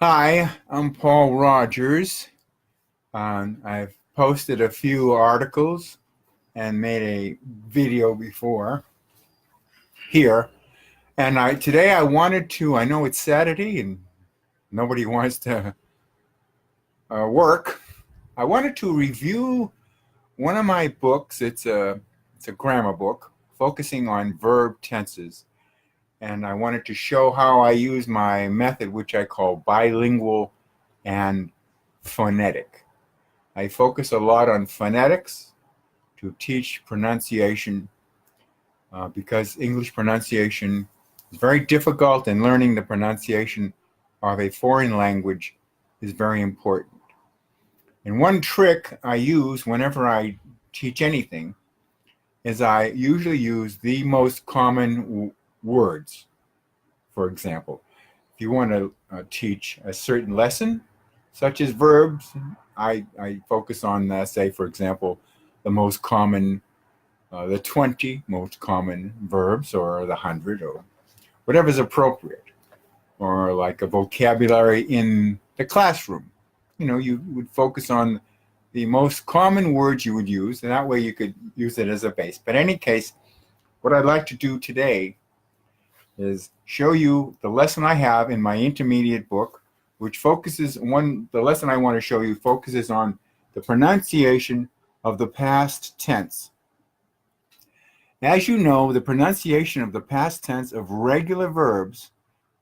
Hi, I'm Paul Rogers. I've posted a few articles and made a video before here. And today I wanted to, I know it's Saturday and nobody wants to work. I wanted to review one of my books. It's a grammar book focusing on verb tenses. And I wanted to show how I use my method, which I call bilingual and phonetic. I focus a lot on phonetics to teach pronunciation because English pronunciation is very difficult, and learning the pronunciation of a foreign language is very important. And one trick I use whenever I teach anything is I usually use the most common words. For example, if you want to teach a certain lesson, such as verbs, I focus on, say, for example, the most common, the 20 most common verbs, or the 100, or whatever is appropriate, or like a vocabulary in the classroom. You would focus on the most common words you would use, and that way you could use it as a base. But in any case, what I'd like to do today is show you the lesson I have in my intermediate book, which the lesson I want to show you focuses on the pronunciation of the past tense. As you know, the pronunciation of the past tense of regular verbs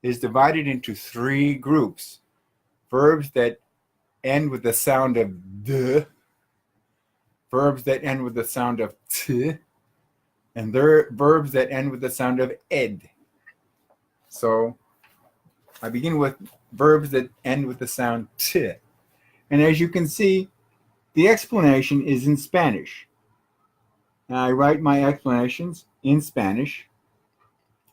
is divided into three groups: verbs that end with the sound of d, verbs that end with the sound of t, and verbs that end with the sound of ed. So I begin with verbs that end with the sound t. And as you can see, the explanation is in Spanish. And I write my explanations in Spanish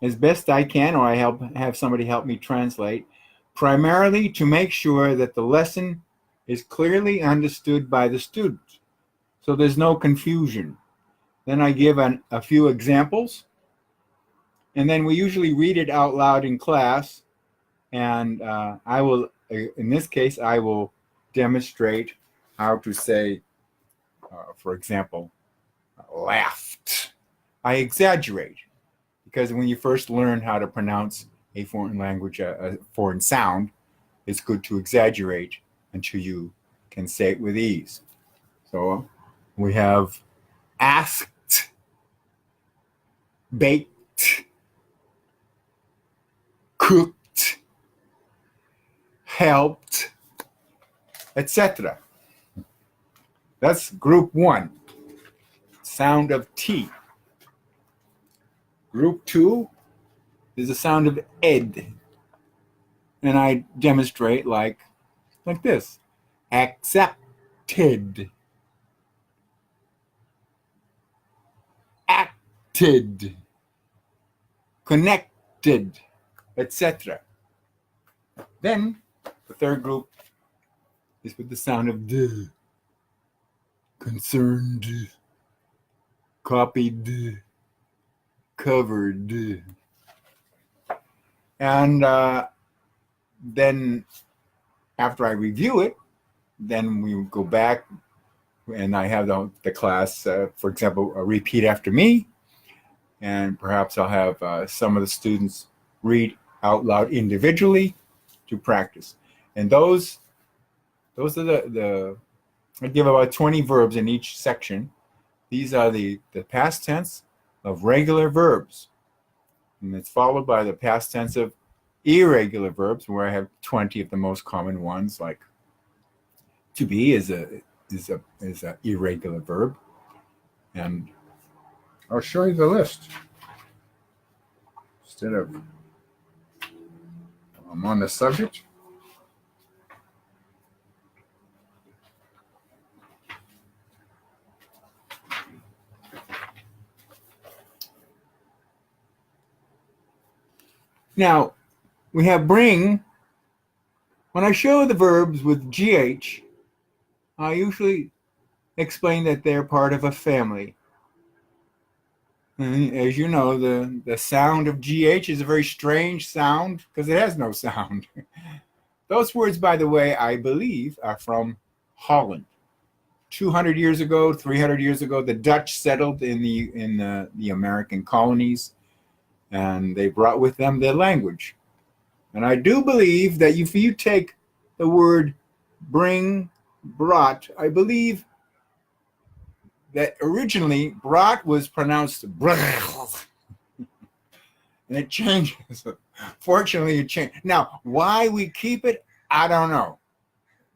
as best I can, or I have somebody help me translate, primarily to make sure that the lesson is clearly understood by the student, so there's no confusion. Then I give a few examples, and then we usually read it out loud in class, and in this case, I will demonstrate how to say, for example, laughed. I exaggerate, because when you first learn how to pronounce a foreign language, a foreign sound, it's good to exaggerate until you can say it with ease. So we have asked, baked, cooked, helped, etc. That's group one, sound of T. Group two is the sound of ed. And I demonstrate like this: accepted, acted, connected, etc. Then the third group is with the sound of d: concerned, copied, covered. And then after I review it, then we go back and I have the class, for example, repeat after me. And perhaps I'll have some of the students read out loud individually to practice. And those are I give about 20 verbs in each section. These are the past tense of regular verbs. And it's followed by the past tense of irregular verbs, where I have 20 of the most common ones, like to be is a irregular verb. And I'll show you the list. Instead of I'm on the subject. Now, we have bring. When I show the verbs with GH, I usually explain that they're part of a family. And as you know, the sound of GH is a very strange sound because it has no sound. Those words, by the way, I believe are from Holland. 200 years ago, 300 years ago, the Dutch settled in the American colonies, and they brought with them their language. And I do believe that if you take the word bring, brought, I believe that originally brought was pronounced brach, and it changes. Fortunately, it changed. Now, why we keep it, I don't know.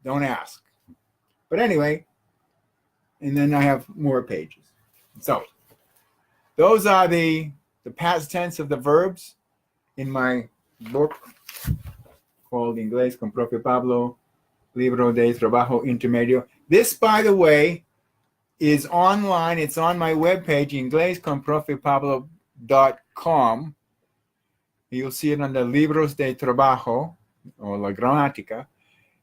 Don't ask. But anyway, and then I have more pages. So those are the past tense of the verbs in my book called Inglés con Profe Pablo, Libro de Trabajo Intermedio. This, by the way, is online. It's on my webpage, inglesconprofepablo.com. You'll see it under Libros de Trabajo, or La Gramática.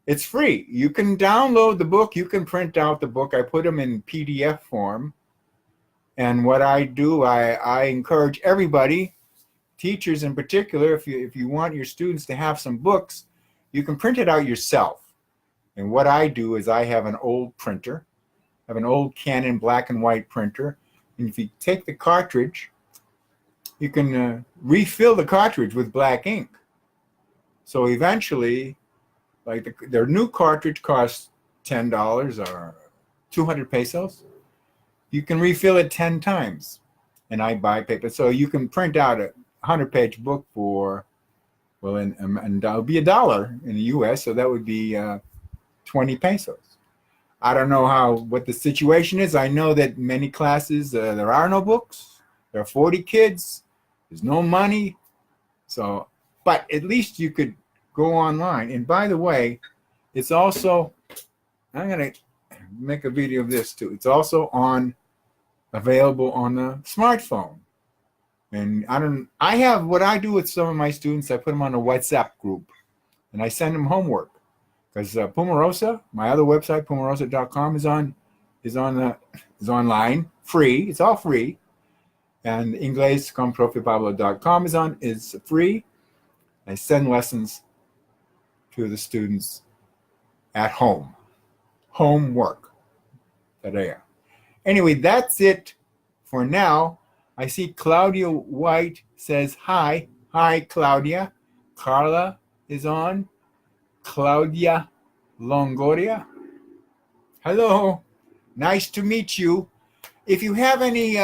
It's free. You can download the book. You can print out the book. I put them in PDF form. And what I do, I encourage everybody, teachers in particular, if you want your students to have some books, you can print it out yourself. And what I do is I have an old printer. I have an old Canon black and white printer. And if you take the cartridge, you can refill the cartridge with black ink. So eventually, like their new cartridge costs $10 or 200 pesos. You can refill it 10 times. And I buy paper. So you can print out a 100-page book for, well, and that'll be $1 in the US. So that would be 20 pesos. I don't know what the situation is. I know that many classes, there are no books. There are 40 kids. There's no money. So, but at least you could go online. And by the way, it's also, I'm going to make a video of this too. It's also available on the smartphone. And I have what I do with some of my students. I put them on a WhatsApp group and I send them homework. Because Pumarosa, my other website, pumarosa.com, is online, free. It's all free. And inglesconprofepablo.com is free. I send lessons to the students at home. Homework. Tarea. Anyway, that's it for now. I see Claudia White says hi. Hi, Claudia. Carla is on. Claudia Longoria. Hello. Nice to meet you. If you have any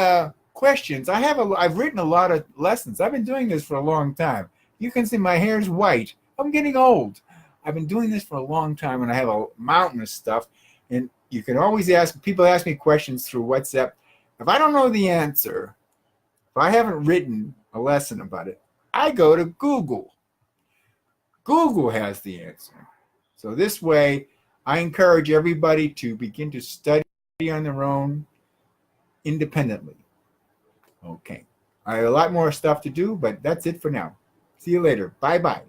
questions, I've written a lot of lessons. I've been doing this for a long time. You can see my hair's white. I'm getting old. I've been doing this for a long time, and I have a mountain of stuff. And you can always people ask me questions through WhatsApp. If I don't know the answer, if I haven't written a lesson about it, I go to Google. Google has the answer. So this way, I encourage everybody to begin to study on their own independently. Okay. I have a lot more stuff to do, but that's it for now. See you later. Bye-bye.